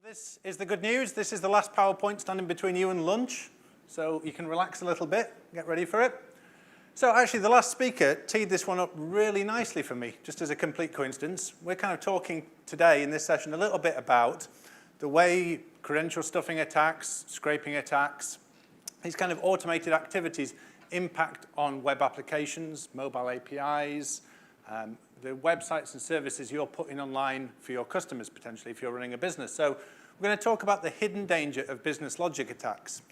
This is the good news. This is the last PowerPoint standing between you and lunch, so you can relax a little bit, get ready for it. So actually, the last speaker teed this one up really nicely for me, just as a complete coincidence. We're kind of talking today in this session a little bit about the way credential stuffing attacks, scraping attacks, these kind of automated activities impact on web applications, mobile APIs, the websites and services you're putting online for your customers, potentially, if you're running a business. So we're going to talk about the hidden danger of business logic attacks.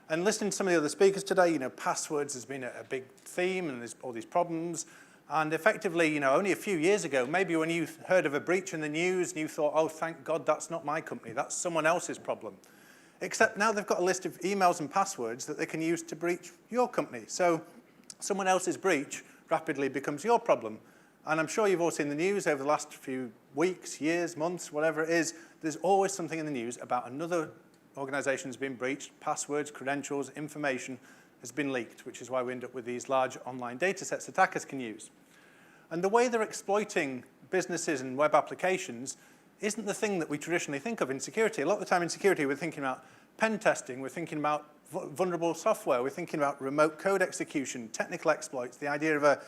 And listening to some of the other speakers today, passwords has been a big theme, and there's all these problems. And effectively, only a few years ago, maybe when you heard of a breach in the news, and you thought, oh, thank God, that's not my company, that's someone else's problem. Except now they've got a list of emails and passwords that they can use to breach your company. So someone else's breach rapidly becomes your problem. And I'm sure you've all seen the news over the last few weeks, years, months, whatever it is. There's always something in the news about another organization has been breached, passwords, credentials, information has been leaked, which is why we end up with these large online data sets attackers can use. And the way they're exploiting businesses and web applications isn't the thing that we traditionally think of in security. A lot of the time in security, we're thinking about pen testing, we're thinking about vulnerable software, we're thinking about remote code execution, technical exploits, the idea of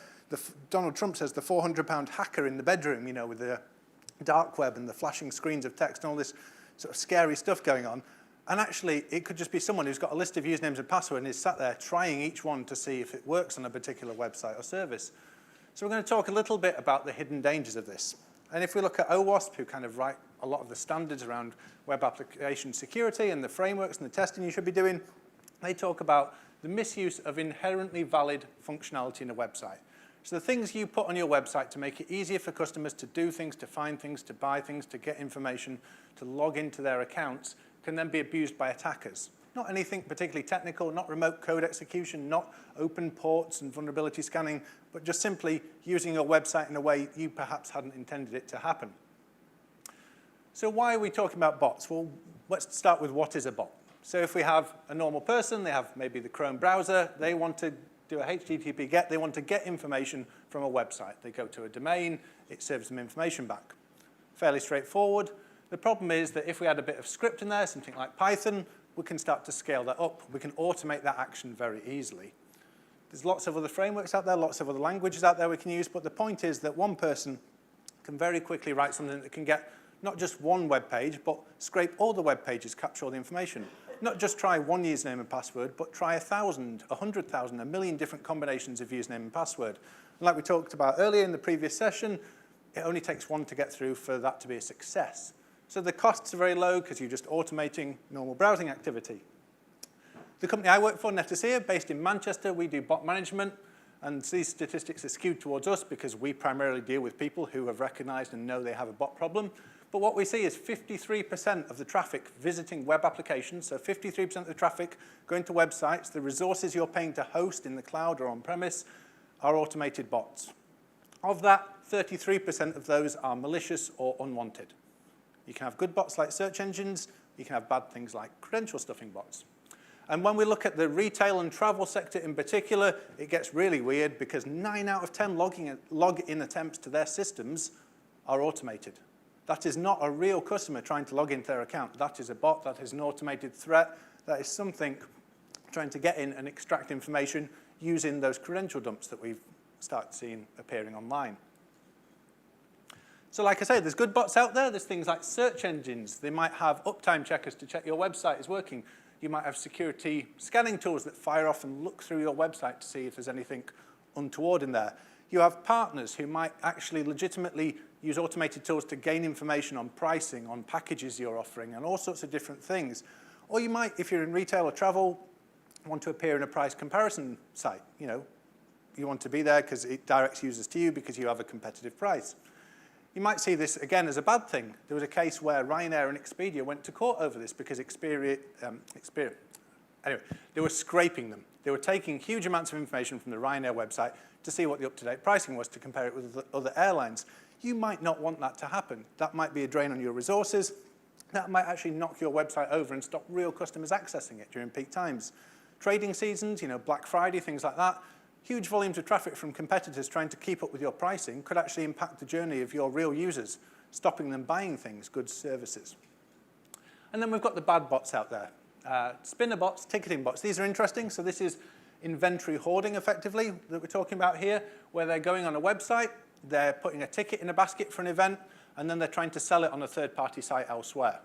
Donald Trump says the 400-pound hacker in the bedroom, with the dark web and the flashing screens of text and all this sort of scary stuff going on. And actually, it could just be someone who's got a list of usernames and passwords and is sat there trying each one to see if it works on a particular website or service. So we're going to talk a little bit about the hidden dangers of this. And if we look at OWASP, who kind of write a lot of the standards around web application security and the frameworks and the testing you should be doing, they talk about the misuse of inherently valid functionality in a website. So the things you put on your website to make it easier for customers to do things, to find things, to buy things, to get information, to log into their accounts, can then be abused by attackers. Not anything particularly technical, not remote code execution, not open ports and vulnerability scanning, but just simply using your website in a way you perhaps hadn't intended it to happen. So why are we talking about bots? Well, let's start with what is a bot. So if we have a normal person, they have maybe the Chrome browser, they want to do a HTTP GET, they want to get information from a website. They go to a domain, it serves them information back. Fairly straightforward. The problem is that if we add a bit of script in there, something like Python, we can start to scale that up. We can automate that action very easily. There's lots of other frameworks out there, lots of other languages out there we can use, but the point is that one person can very quickly write something that can get not just one web page, but scrape all the web pages, capture all the information. Not just try one username and password, but try 1,000, 100,000, a million different combinations of username and password. And like we talked about earlier in the previous session, it only takes one to get through for that to be a success. So the costs are very low because you're just automating normal browsing activity. The company I work for, Netacea, based in Manchester, we do bot management. And these statistics are skewed towards us because we primarily deal with people who have recognized and know they have a bot problem. But what we see is 53% of the traffic visiting web applications, so 53% of the traffic going to websites, the resources you're paying to host in the cloud or on-premise are automated bots. Of that, 33% of those are malicious or unwanted. You can have good bots like search engines. You can have bad things like credential stuffing bots. And when we look at the retail and travel sector in particular, it gets really weird because 9 out of 10 log-in attempts to their systems are automated. That is not a real customer trying to log into their account. That is a bot. That is an automated threat. That is something trying to get in and extract information using those credential dumps that we've started seeing appearing online. So like I say, there's good bots out there. There's things like search engines. They might have uptime checkers to check your website is working. You might have security scanning tools that fire off and look through your website to see if there's anything untoward in there. You have partners who might actually legitimately use automated tools to gain information on pricing, on packages you're offering, and all sorts of different things. Or you might, if you're in retail or travel, want to appear in a price comparison site. You want to be there because it directs users to you because you have a competitive price. You might see this, again, as a bad thing. There was a case where Ryanair and Expedia went to court over this because anyway, they were scraping them. They were taking huge amounts of information from the Ryanair website to see what the up-to-date pricing was to compare it with the other airlines. You might not want that to happen. That might be a drain on your resources. That might actually knock your website over and stop real customers accessing it during peak times. Trading seasons, Black Friday, things like that, huge volumes of traffic from competitors trying to keep up with your pricing could actually impact the journey of your real users, stopping them buying things, goods, services. And then we've got the bad bots out there. Spinner bots, ticketing bots. These are interesting. So this is inventory hoarding, effectively, that we're talking about here, where they're going on a website, they're putting a ticket in a basket for an event, and then they're trying to sell it on a third-party site elsewhere.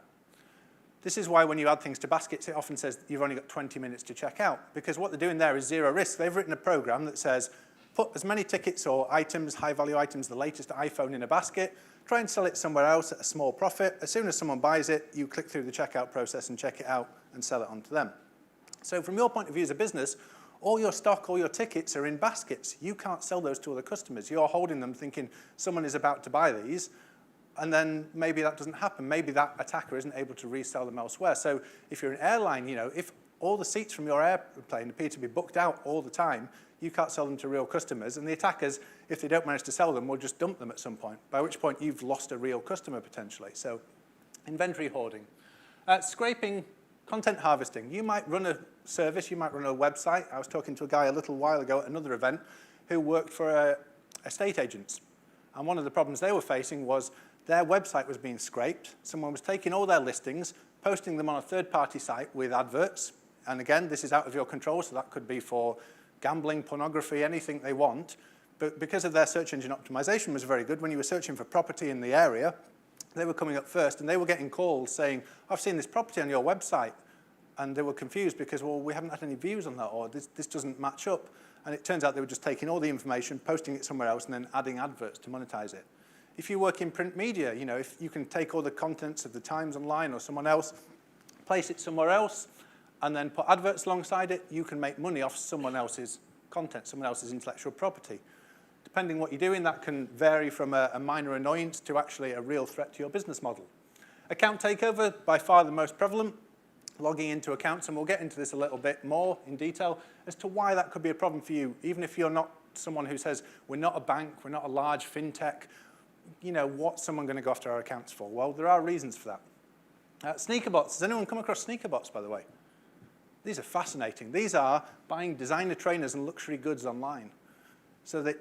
This is why when you add things to baskets, it often says you've only got 20 minutes to check out, because what they're doing there is zero risk. They've written a program that says, put as many tickets or items, high-value items, the latest iPhone in a basket, try and sell it somewhere else at a small profit. As soon as someone buys it, you click through the checkout process and check it out and sell it on to them. So from your point of view as a business, all your stock, all your tickets are in baskets. You can't sell those to other customers. You're holding them thinking someone is about to buy these, and then maybe that doesn't happen. Maybe that attacker isn't able to resell them elsewhere. So if you're an airline, if all the seats from your airplane appear to be booked out all the time, you can't sell them to real customers. And the attackers, if they don't manage to sell them, will just dump them at some point, by which point you've lost a real customer potentially. So inventory hoarding. Scraping, content harvesting. You might run a service, you might run a website. I was talking to a guy a little while ago at another event who worked for estate agents. And one of the problems they were facing was their website was being scraped. Someone was taking all their listings, posting them on a third-party site with adverts. And again, this is out of your control, so that could be for gambling, pornography, anything they want. But because of their search engine optimization was very good, when you were searching for property in the area, they were coming up first, and they were getting calls saying, I've seen this property on your website. And they were confused because, well, we haven't had any views on that, or this doesn't match up. And it turns out they were just taking all the information, posting it somewhere else, and then adding adverts to monetize it. If you work in print media, if you can take all the contents of the Times Online or someone else, place it somewhere else, and then put adverts alongside it, you can make money off someone else's content, someone else's intellectual property. Depending what you're doing, that can vary from a minor annoyance to actually a real threat to your business model. Account takeover, by far the most prevalent. Logging into accounts, and we'll get into this a little bit more in detail as to why that could be a problem for you, even if you're not someone who says, we're not a bank, we're not a large fintech, what's someone going to go after our accounts for? Well, there are reasons for that. Sneaker bots. Has anyone come across sneaker bots, by the way? These are fascinating. These are buying designer trainers and luxury goods online. So that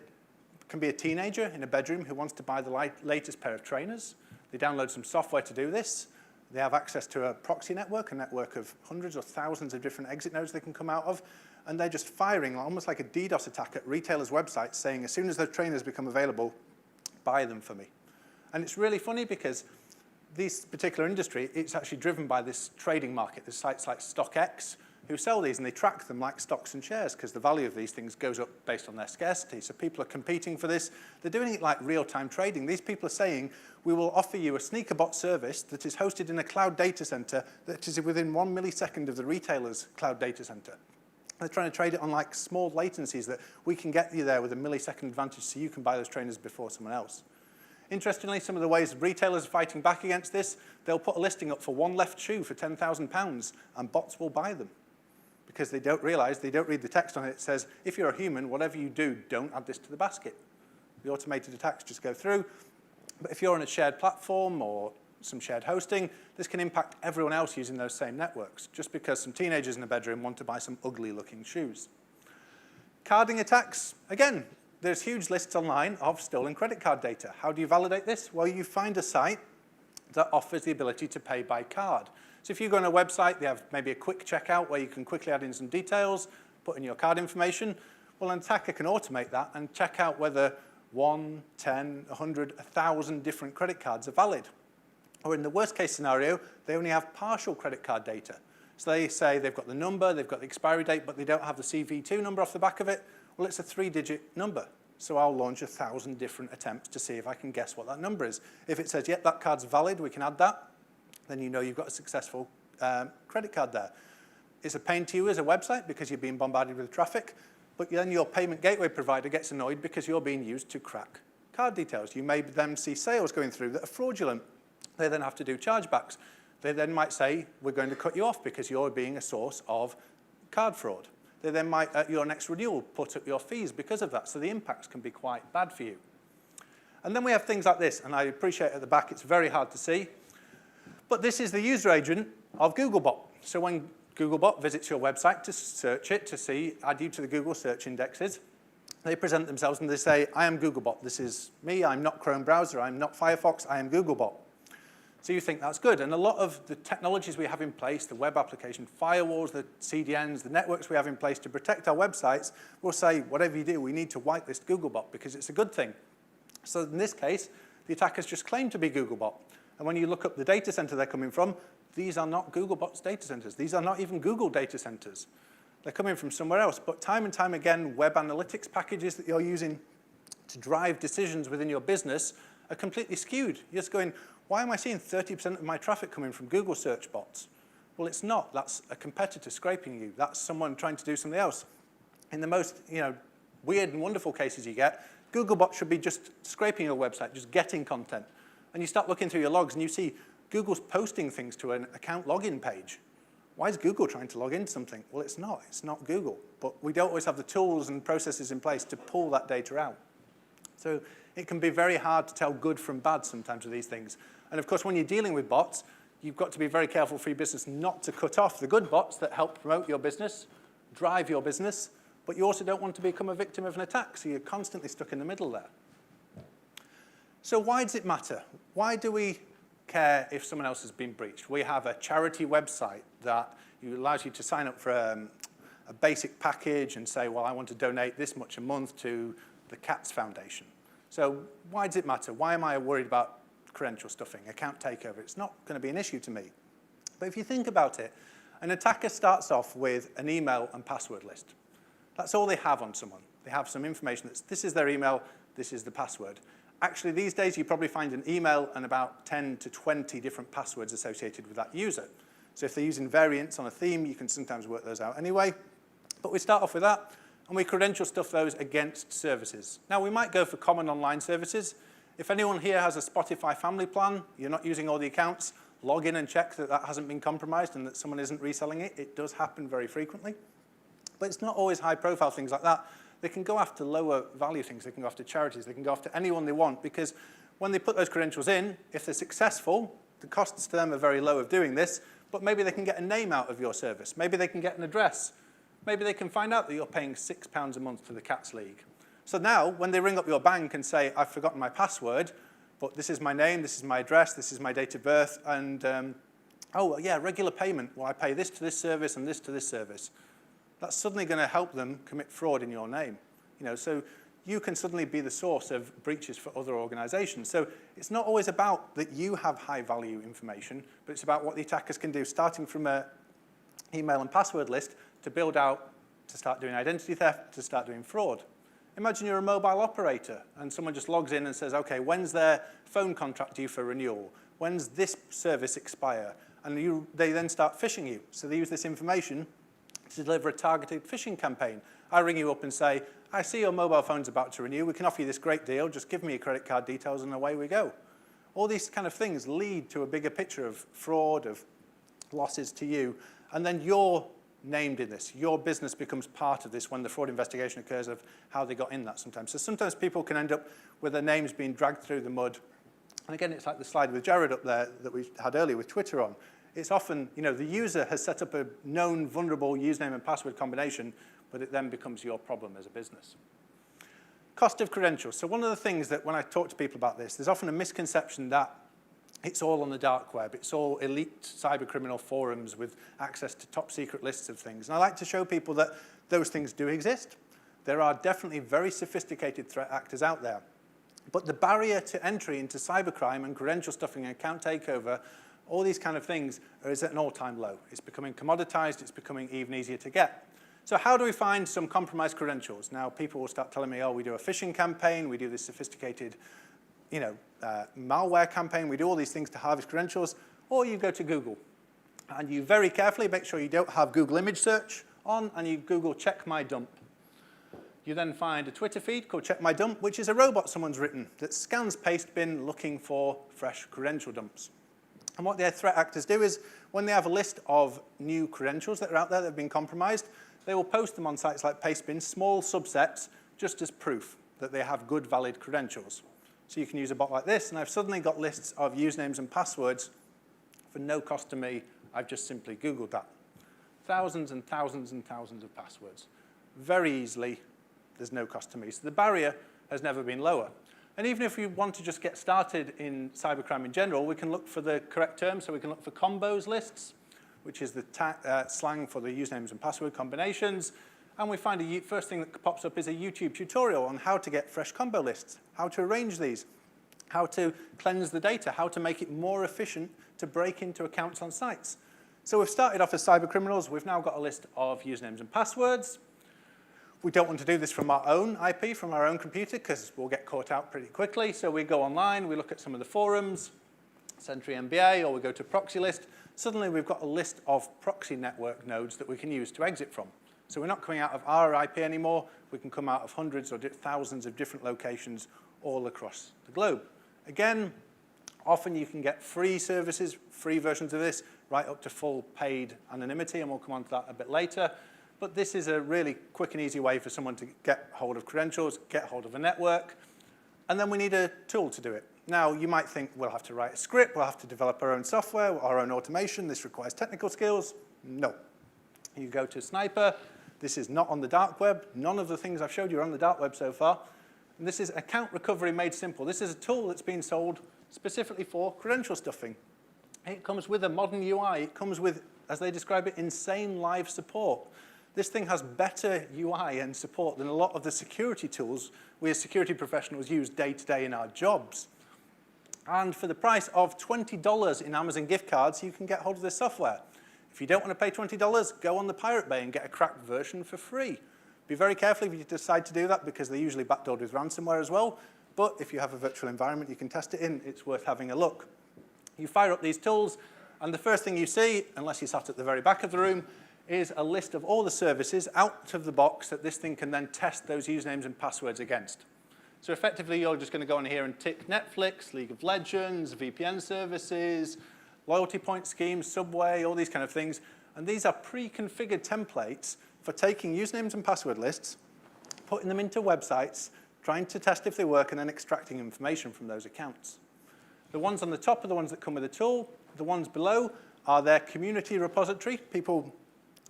can be a teenager in a bedroom who wants to buy the latest pair of trainers. They download some software to do this. They have access to a proxy network, a network of hundreds or thousands of different exit nodes they can come out of, and they're just firing almost like a DDoS attack at retailers' websites saying, as soon as those trainers become available, buy them for me. And it's really funny because this particular industry, it's actually driven by this trading market. There's sites like StockX who sell these, and they track them like stocks and shares because the value of these things goes up based on their scarcity. So people are competing for this. They're doing it like real-time trading. These people are saying, we will offer you a sneaker bot service that is hosted in a cloud data center that is within 1 millisecond of the retailer's cloud data center. They're trying to trade it on like small latencies that we can get you there with a millisecond advantage so you can buy those trainers before someone else. Interestingly, some of the ways retailers are fighting back against this, they'll put a listing up for one left shoe for £10,000 and bots will buy them. Because they don't realize, they don't read the text on it. It says, if you're a human, whatever you do, don't add this to the basket. The automated attacks just go through. But if you're on a shared platform or some shared hosting, this can impact everyone else using those same networks, just because some teenagers in a bedroom want to buy some ugly-looking shoes. Carding attacks, again, there's huge lists online of stolen credit card data. How do you validate this? Well, you find a site that offers the ability to pay by card. So if you go on a website, they have maybe a quick checkout where you can quickly add in some details, put in your card information. Well, an attacker can automate that and check out whether 1, 10, 100, 1,000 different credit cards are valid. Or in the worst case scenario, they only have partial credit card data. So they say they've got the number, they've got the expiry date, but they don't have the CV2 number off the back of it. Well, it's a 3-digit number. So I'll launch 1,000 different attempts to see if I can guess what that number is. If it says, yep, that card's valid, we can add that, then you know you've got a successful credit card there. It's a pain to you as a website because you're being bombarded with traffic, but then your payment gateway provider gets annoyed because you're being used to crack card details. You may then see sales going through that are fraudulent. They then have to do chargebacks. They then might say, we're going to cut you off because you're being a source of card fraud. They then might, at your next renewal, put up your fees because of that. So the impacts can be quite bad for you. And then we have things like this, and I appreciate at the back it's very hard to see. But this is the user agent of Googlebot. So when Googlebot visits your website to search it, to see, add you to the Google search indexes, they present themselves and they say, I am Googlebot. This is me. I'm not Chrome browser. I'm not Firefox. I am Googlebot. So you think that's good. And a lot of the technologies we have in place, the web application firewalls, the CDNs, the networks we have in place to protect our websites, will say, whatever you do, we need to whitelist Googlebot because it's a good thing. So in this case, the attackers just claim to be Googlebot. And when you look up the data center they're coming from, these are not Googlebot's data centers. These are not even Google data centers. They're coming from somewhere else. But time and time again, web analytics packages that you're using to drive decisions within your business are completely skewed. You're just going, why am I seeing 30% of my traffic coming from Google search bots? Well, it's not. That's a competitor scraping you. That's someone trying to do something else. In the most weird and wonderful cases you get, Googlebot should be just scraping your website, just getting content. And you start looking through your logs and you see Google's posting things to an account login page. Why is Google trying to log into something? Well, it's not. It's not Google. But we don't always have the tools and processes in place to pull that data out. So it can be very hard to tell good from bad sometimes with these things. And of course, when you're dealing with bots, you've got to be very careful for your business not to cut off the good bots that help promote your business, drive your business, but you also don't want to become a victim of an attack, so you're constantly stuck in the middle there. So why does it matter? Why do we care if someone else has been breached? We have a charity website that allows you to sign up for a basic package and say, well, I want to donate this much a month to the Cats Foundation. So why does it matter? Why am I worried about credential stuffing, account takeover? It's not going to be an issue to me. But if you think about it, an attacker starts off with an email and password list. That's all they have on someone. They have some information that's, this is their email, this is the password. Actually, these days, you probably find an email and about 10 to 20 different passwords associated with that user. So if they're using variants on a theme, you can sometimes work those out anyway. But we start off with that, and we credential stuff those against services. Now, we might go for common online services. If anyone here has a Spotify family plan, you're not using all the accounts, log in and check that that hasn't been compromised and that someone isn't reselling it. It does happen very frequently. But it's not always high-profile things like that. They can go after lower value things. They can go after charities. They can go after anyone they want, because when they put those credentials in, if they're successful, the costs to them are very low of doing this, but maybe they can get a name out of your service. Maybe they can get an address. Maybe they can find out that you're paying £6 a month to the Cats League. So now, when they ring up your bank and say, I've forgotten my password, but this is my name, this is my address, this is my date of birth, and, oh, yeah, regular payment. Well, I pay this to this service and this to this service. That's suddenly going to help them commit fraud in your name. So you can suddenly be the source of breaches for other organizations. So it's not always about that you have high-value information, but it's about what the attackers can do, starting from an email and password list to build out, to start doing identity theft, to start doing fraud. Imagine you're a mobile operator, and someone just logs in and says, OK, when's their phone contract due for renewal? When's this service expire? And they then start phishing you. So they use this information to deliver a targeted phishing campaign. I ring you up and say, I see your mobile phone's about to renew. We can offer you this great deal. Just give me your credit card details, and away we go. All these kind of things lead to a bigger picture of fraud, of losses to you, and then you're named in this. Your business becomes part of this when the fraud investigation occurs of how they got in that sometimes. So sometimes people can end up with their names being dragged through the mud. And again, it's like the slide with Jared up there that we had earlier with Twitter on. It's often, the user has set up a known vulnerable username and password combination, but it then becomes your problem as a business. Cost of credentials. So one of the things that when I talk to people about this, there's often a misconception that it's all on the dark web. It's all elite cybercriminal forums with access to top secret lists of things. And I like to show people that those things do exist. There are definitely very sophisticated threat actors out there. But the barrier to entry into cybercrime and credential stuffing and account takeover, all these kind of things, is at an all-time low. It's becoming commoditized. It's becoming even easier to get. So how do we find some compromised credentials? Now, people will start telling me, oh, we do a phishing campaign. We do this sophisticated malware campaign. We do all these things to harvest credentials. Or you go to Google, and you very carefully make sure you don't have Google image search on, and you Google check my dump. You then find a Twitter feed called Check My Dump, which is a robot someone's written that scans pastebin looking for fresh credential dumps. And what the threat actors do is, when they have a list of new credentials that are out there that have been compromised, they will post them on sites like Pastebin, small subsets, just as proof that they have good, valid credentials. So you can use a bot like this, and I've suddenly got lists of usernames and passwords for no cost to me. I've just simply Googled that. Thousands and thousands and thousands of passwords. Very easily, there's no cost to me. So the barrier has never been lower. And even if we want to just get started in cybercrime in general, we can look for the correct term. So we can look for combos lists, which is the slang for the usernames and password combinations. And we find the first thing that pops up is a YouTube tutorial on how to get fresh combo lists, how to arrange these, how to cleanse the data, how to make it more efficient to break into accounts on sites. So we've started off as cyber criminals. We've now got a list of usernames and passwords. We don't want to do this from our own IP, from our own computer, because we'll get caught out pretty quickly. So we go online, we look at some of the forums, Sentry MBA, or we go to proxy list. Suddenly we've got a list of proxy network nodes that we can use to exit from. So we're not coming out of our IP anymore. We can come out of hundreds or thousands of different locations all across the globe. Again, often you can get free services, free versions of this, right up to full paid anonymity, and we'll come on to that a bit later. But this is a really quick and easy way for someone to get hold of credentials, get hold of a network, and then we need a tool to do it. Now, you might think we'll have to write a script, we'll have to develop our own software, our own automation, this requires technical skills. No. You go to Sniper, this is not on the dark web, none of the things I've showed you are on the dark web so far. And this is account recovery made simple. This is a tool that's been sold specifically for credential stuffing. It comes with a modern UI, it comes with, as they describe it, insane live support. This thing has better UI and support than a lot of the security tools we as security professionals use day to day in our jobs. And for the price of $20 in Amazon gift cards, you can get hold of this software. If you don't want to pay $20, go on the Pirate Bay and get a cracked version for free. Be very careful if you decide to do that, because they're usually backdoored with ransomware as well. But if you have a virtual environment you can test it in, it's worth having a look. You fire up these tools, and the first thing you see, unless you sat at the very back of the room, is a list of all the services out of the box that this thing can then test those usernames and passwords against. So effectively, you're just going to go in here and tick Netflix, League of Legends, VPN services, loyalty point schemes, Subway, all these kind of things. And these are pre-configured templates for taking usernames and password lists, putting them into websites, trying to test if they work, and then extracting information from those accounts. The ones on the top are the ones that come with a tool. The ones below are their community repository. People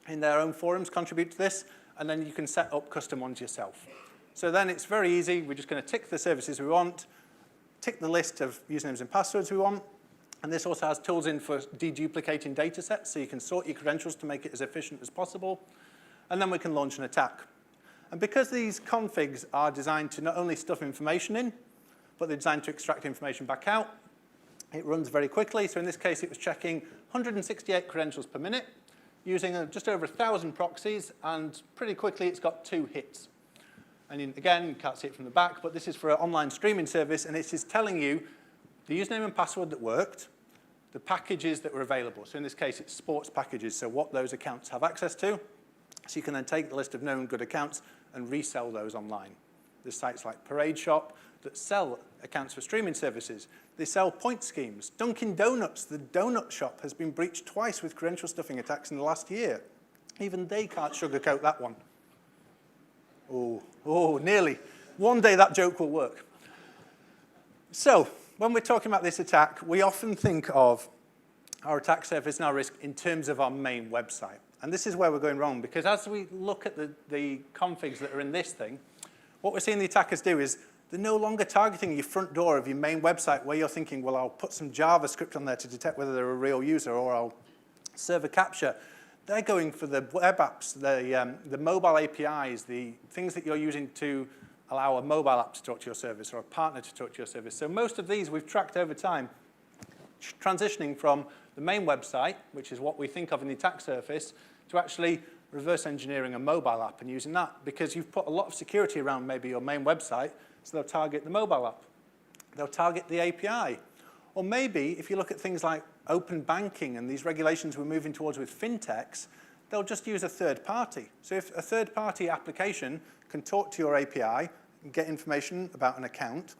in their own forums contribute to this, and then you can set up custom ones yourself. So then it's very easy. We're just going to tick the services we want, tick the list of usernames and passwords we want, and this also has tools in for deduplicating data sets, so you can sort your credentials to make it as efficient as possible, and then we can launch an attack. And because these configs are designed to not only stuff information in, but they're designed to extract information back out, it runs very quickly. So in this case, it was checking 168 credentials per minute, using just over 1,000 proxies, and pretty quickly it's got 2 hits. And again, you can't see it from the back, but this is for an online streaming service, and it is telling you the username and password that worked, the packages that were available. So in this case, it's sports packages, so what those accounts have access to. So you can then take the list of known good accounts and resell those online. There's sites like Parade Shop that sell accounts for streaming services. They sell point schemes. Dunkin' Donuts, the donut shop, has been breached twice with credential stuffing attacks in the last year. Even they can't sugarcoat that one. Oh, nearly. One day that joke will work. So when we're talking about this attack, we often think of our attack surface and our risk in terms of our main website. And this is where we're going wrong, because as we look at the configs that are in this thing, what we're seeing the attackers do is they're no longer targeting your front door of your main website where you're thinking, well, I'll put some JavaScript on there to detect whether they're a real user, or I'll server capture. They're going for the web apps, the mobile APIs, the things that you're using to allow a mobile app to talk to your service or a partner to talk to your service. So most of these we've tracked over time, transitioning from the main website, which is what we think of in the attack surface, to actually reverse engineering a mobile app and using that, because you've put a lot of security around maybe your main website, so they'll target the mobile app. They'll target the API. Or maybe if you look at things like open banking and these regulations we're moving towards with fintechs, they'll just use a third party. So if a third party application can talk to your API and get information about an account,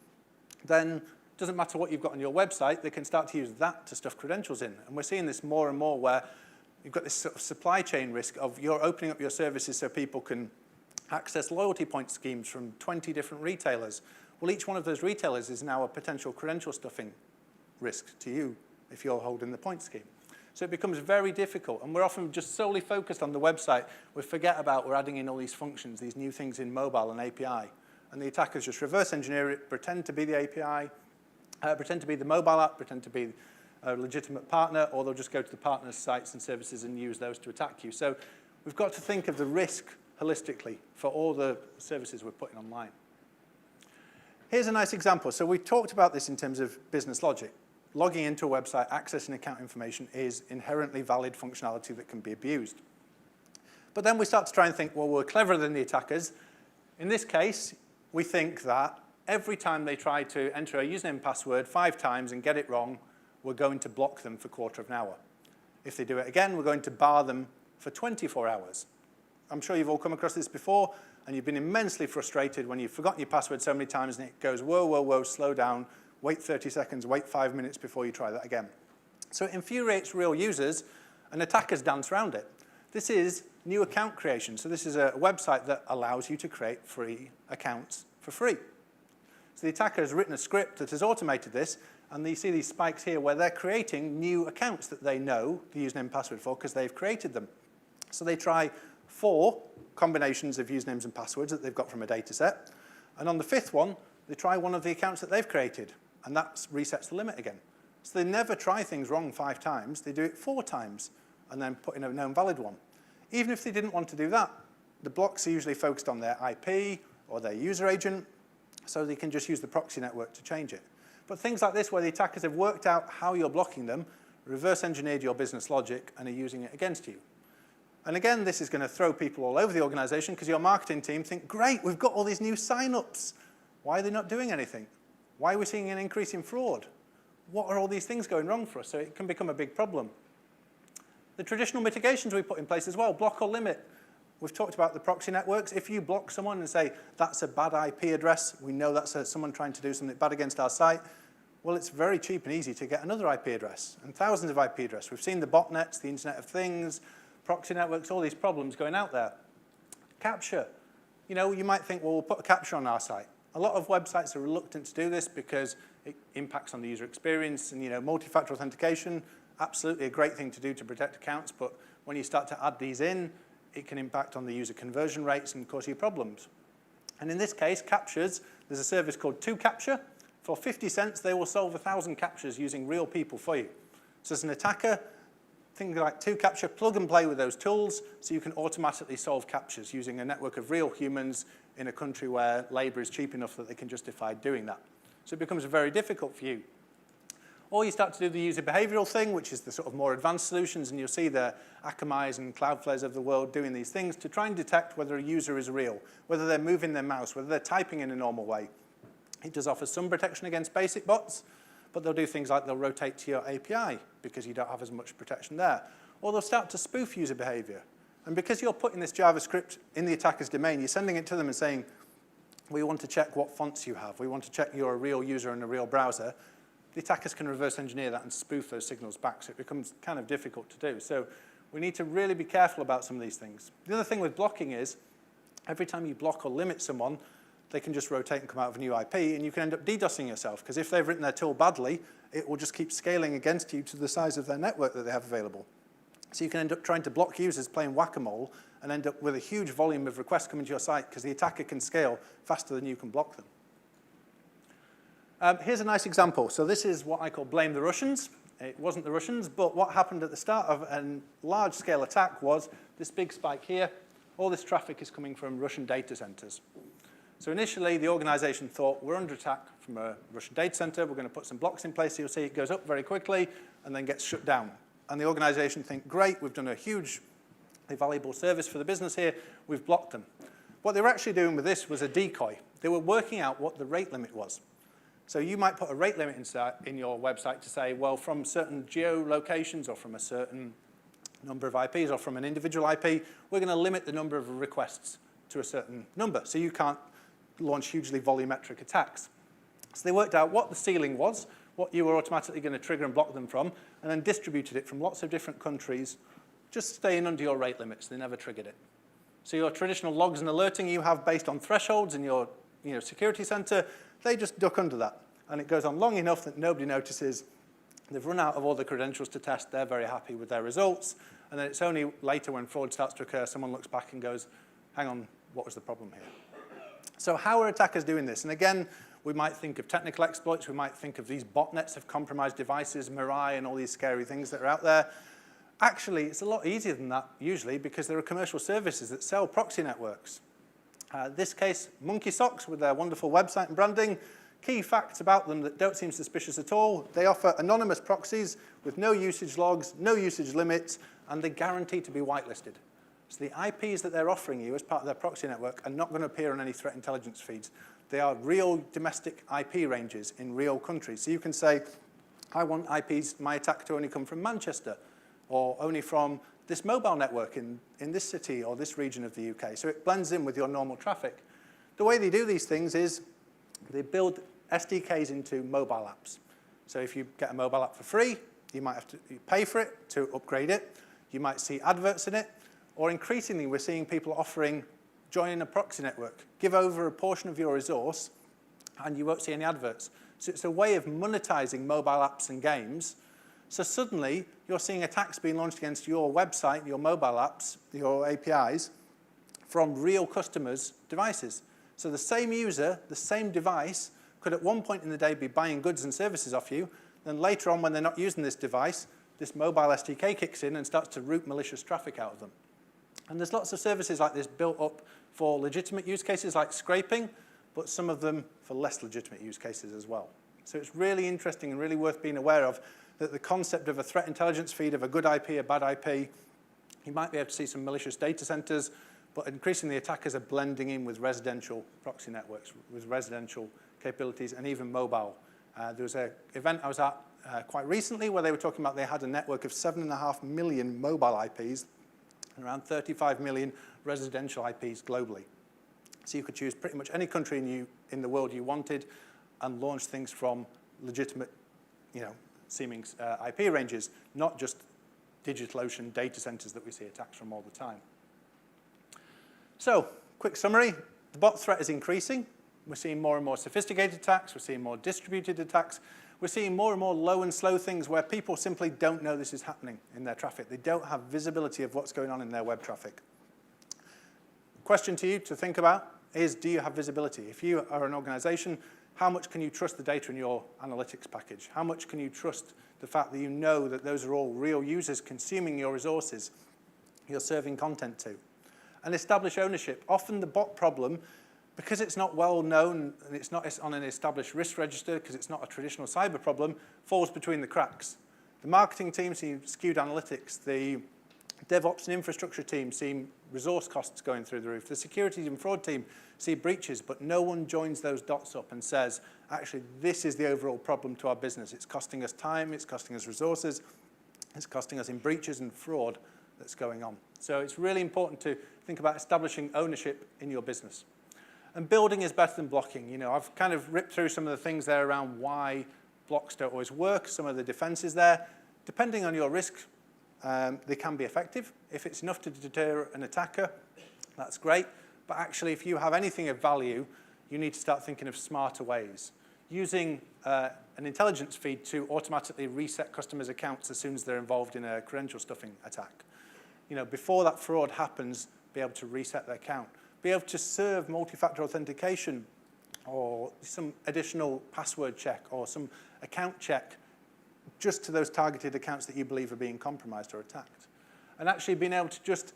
then it doesn't matter what you've got on your website, they can start to use that to stuff credentials in. And we're seeing this more and more where you've got this sort of supply chain risk of you're opening up your services so people can access loyalty point schemes from 20 different retailers. Well, each one of those retailers is now a potential credential stuffing risk to you if you're holding the point scheme. So it becomes very difficult, and we're often just solely focused on the website. We forget about we're adding in all these functions, these new things in mobile and API, and the attackers just reverse engineer it, pretend to be the API, pretend to be the mobile app, pretend to be a legitimate partner, or they'll just go to the partner's sites and services and use those to attack you. So we've got to think of the risk holistically for all the services we're putting online. Here's a nice example. So we talked about this in terms of business logic. Logging into a website, accessing account information is inherently valid functionality that can be abused. But then we start to try and think, well, we're cleverer than the attackers. In this case, we think that every time they try to enter a username and password 5 times and get it wrong, we're going to block them for a quarter of an hour. If they do it again, we're going to bar them for 24 hours. I'm sure you've all come across this before, and you've been immensely frustrated when you've forgotten your password so many times and it goes, whoa, whoa, whoa, slow down, wait 30 seconds, wait 5 minutes before you try that again. So it infuriates real users, and attackers dance around it. This is new account creation. So this is a website that allows you to create free accounts for free. So the attacker has written a script that has automated this, and you see these spikes here where they're creating new accounts that they know the username and password for because they've created them. So they try 4 combinations of usernames and passwords that they've got from a data set, and on the 5th one, they try one of the accounts that they've created, and that resets the limit again. So they never try things wrong 5 times, they do it 4 times, and then put in a known valid one. Even if they didn't want to do that, the blocks are usually focused on their IP or their user agent, so they can just use the proxy network to change it. But things like this, where the attackers have worked out how you're blocking them, reverse engineered your business logic, and are using it against you. And again, this is going to throw people all over the organization because your marketing team think, great, we've got all these new sign-ups. Why are they not doing anything? Why are we seeing an increase in fraud? What are all these things going wrong for us? So it can become a big problem. The traditional mitigations we put in place as well, block or limit. We've talked about the proxy networks. If you block someone and say, that's a bad IP address, we know that's someone trying to do something bad against our site, well, it's very cheap and easy to get another IP address, and thousands of IP addresses. We've seen the botnets, the Internet of Things, proxy networks, all these problems going out there. Capture. You know, you might think, well, we'll put a capture on our site. A lot of websites are reluctant to do this because it impacts on the user experience, and, you know, multi-factor authentication, absolutely a great thing to do to protect accounts, but when you start to add these in, it can impact on the user conversion rates and cause you problems. And in this case, captures, there's a service called 2Capture. For 50 cents, they will solve 1,000 captures using real people for you. So as an attacker, things like 2Capture, plug and play with those tools so you can automatically solve captures using a network of real humans in a country where labor is cheap enough that they can justify doing that. So it becomes very difficult for you. Or you start to do the user behavioral thing, which is the sort of more advanced solutions, and you'll see the Akamai's and Cloudflares of the world doing these things to try and detect whether a user is real, whether they're moving their mouse, whether they're typing in a normal way. It does offer some protection against basic bots, but they'll do things like they'll rotate to your API because you don't have as much protection there. Or they'll start to spoof user behavior. And because you're putting this JavaScript in the attacker's domain, you're sending it to them and saying, we want to check what fonts you have. We want to check you're a real user in a real browser. The attackers can reverse engineer that and spoof those signals back, so it becomes kind of difficult to do. So we need to really be careful about some of these things. The other thing with blocking is, every time you block or limit someone, they can just rotate and come out of a new IP, and you can end up DDoSing yourself, because if they've written their tool badly, it will just keep scaling against you to the size of their network that they have available. So you can end up trying to block users playing whack-a-mole and end up with a huge volume of requests coming to your site because the attacker can scale faster than you can block them. Here's a nice example. So this is what I call blame the Russians. It wasn't the Russians, but what happened at the start of a large-scale attack was this big spike here. All this traffic is coming from Russian data centers. So initially, the organization thought, we're under attack from a Russian data center. We're going to put some blocks in place. So you'll see it goes up very quickly and then gets shut down. And the organization think, great, we've done a huge, valuable service for the business here. We've blocked them. What they were actually doing with this was a decoy. They were working out what the rate limit was. So you might put a rate limit in your website to say, well, from certain geolocations or from a certain number of IPs or from an individual IP, we're going to limit the number of requests to a certain number. So you can't launch hugely volumetric attacks. So they worked out what the ceiling was, what you were automatically going to trigger and block them from, and then distributed it from lots of different countries, just staying under your rate limits. They never triggered it. So your traditional logs and alerting you have based on thresholds in your security center, they just duck under that. And it goes on long enough that nobody notices. They've run out of all the credentials to test. They're very happy with their results. And then it's only later when fraud starts to occur, someone looks back and goes, hang on, what was the problem here? So how are attackers doing this? And again, we might think of technical exploits. We might think of these botnets of compromised devices, Mirai, and all these scary things that are out there. Actually, it's a lot easier than that, usually, because there are commercial services that sell proxy networks. This case, Monkey Socks, with their wonderful website and branding. Key facts about them that don't seem suspicious at all. They offer anonymous proxies with no usage logs, no usage limits, and they guarantee to be whitelisted. So the IPs that they're offering you as part of their proxy network are not going to appear on any threat intelligence feeds. They are real domestic IP ranges in real countries. So you can say, I want IPs, my attack to only come from Manchester, or only from this mobile network in this city or this region of the UK. So it blends in with your normal traffic. The way they do these things is they build SDKs into mobile apps. So if you get a mobile app for free, you might have to pay for it to upgrade it. You might see adverts in it. Or increasingly, we're seeing people offering join a proxy network, give over a portion of your resource, and you won't see any adverts. So it's a way of monetizing mobile apps and games. So suddenly, you're seeing attacks being launched against your website, your mobile apps, your APIs, from real customers' devices. So the same user, the same device, could at one point in the day be buying goods and services off you, then later on, when they're not using this device, this mobile SDK kicks in and starts to route malicious traffic out of them. And there's lots of services like this built up for legitimate use cases like scraping, but some of them for less legitimate use cases as well. So it's really interesting and really worth being aware of that the concept of a threat intelligence feed of a good IP, a bad IP, you might be able to see some malicious data centers, but increasingly attackers are blending in with residential proxy networks, with residential capabilities, and even mobile. There was an event I was at quite recently where they were talking about they had a network of 7.5 million mobile IPs and around 35 million residential IPs globally. So you could choose pretty much any country in the world you wanted and launch things from legitimate, seeming IP ranges, not just DigitalOcean data centers that we see attacks from all the time. So, quick summary. The bot threat is increasing. We're seeing more and more sophisticated attacks. We're seeing more distributed attacks. We're seeing more and more low and slow things where people simply don't know this is happening in their traffic. They don't have visibility of what's going on in their web traffic. The question to you to think about is, do you have visibility? If you are an organization, how much can you trust the data in your analytics package? How much can you trust the fact that you know that those are all real users consuming your resources you're serving content to? And establish ownership. Often the bot problem, because it's not well known and it's not on an established risk register, because it's not a traditional cyber problem, falls between the cracks. The marketing team see skewed analytics. The DevOps and infrastructure team see resource costs going through the roof. The security and fraud team see breaches, but no one joins those dots up and says, actually, this is the overall problem to our business. It's costing us time, it's costing us resources, it's costing us in breaches and fraud that's going on. So it's really important to think about establishing ownership in your business. And building is better than blocking. I've kind of ripped through some of the things there around why blocks don't always work, some of the defenses there. Depending on your risk, they can be effective. If it's enough to deter an attacker, that's great. But actually, if you have anything of value, you need to start thinking of smarter ways. Using an intelligence feed to automatically reset customers' accounts as soon as they're involved in a credential stuffing attack. Before that fraud happens, be able to reset their account. Be able to serve multi-factor authentication or some additional password check or some account check just to those targeted accounts that you believe are being compromised or attacked. And actually being able to just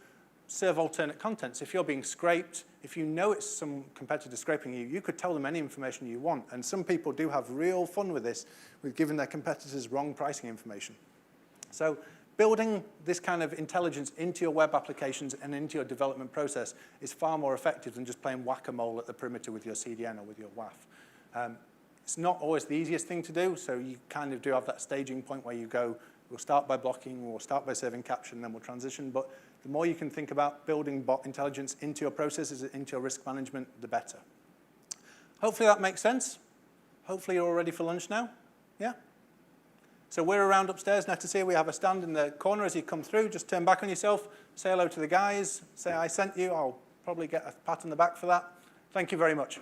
serve alternate contents. If you're being scraped, if you know it's some competitor scraping you, you could tell them any information you want. And some people do have real fun with this, with giving their competitors wrong pricing information. So building this kind of intelligence into your web applications and into your development process is far more effective than just playing whack-a-mole at the perimeter with your CDN or with your WAF. It's not always the easiest thing to do, so you kind of do have that staging point where you go, we'll start by blocking, we'll start by serving capture, and then we'll transition. But the more you can think about building bot intelligence into your processes, into your risk management, the better. Hopefully that makes sense. Hopefully you're all ready for lunch now. Yeah? So we're around upstairs, Netacea. We have a stand in the corner as you come through. Just turn back on yourself, say hello to the guys, say I sent you. I'll probably get a pat on the back for that. Thank you very much.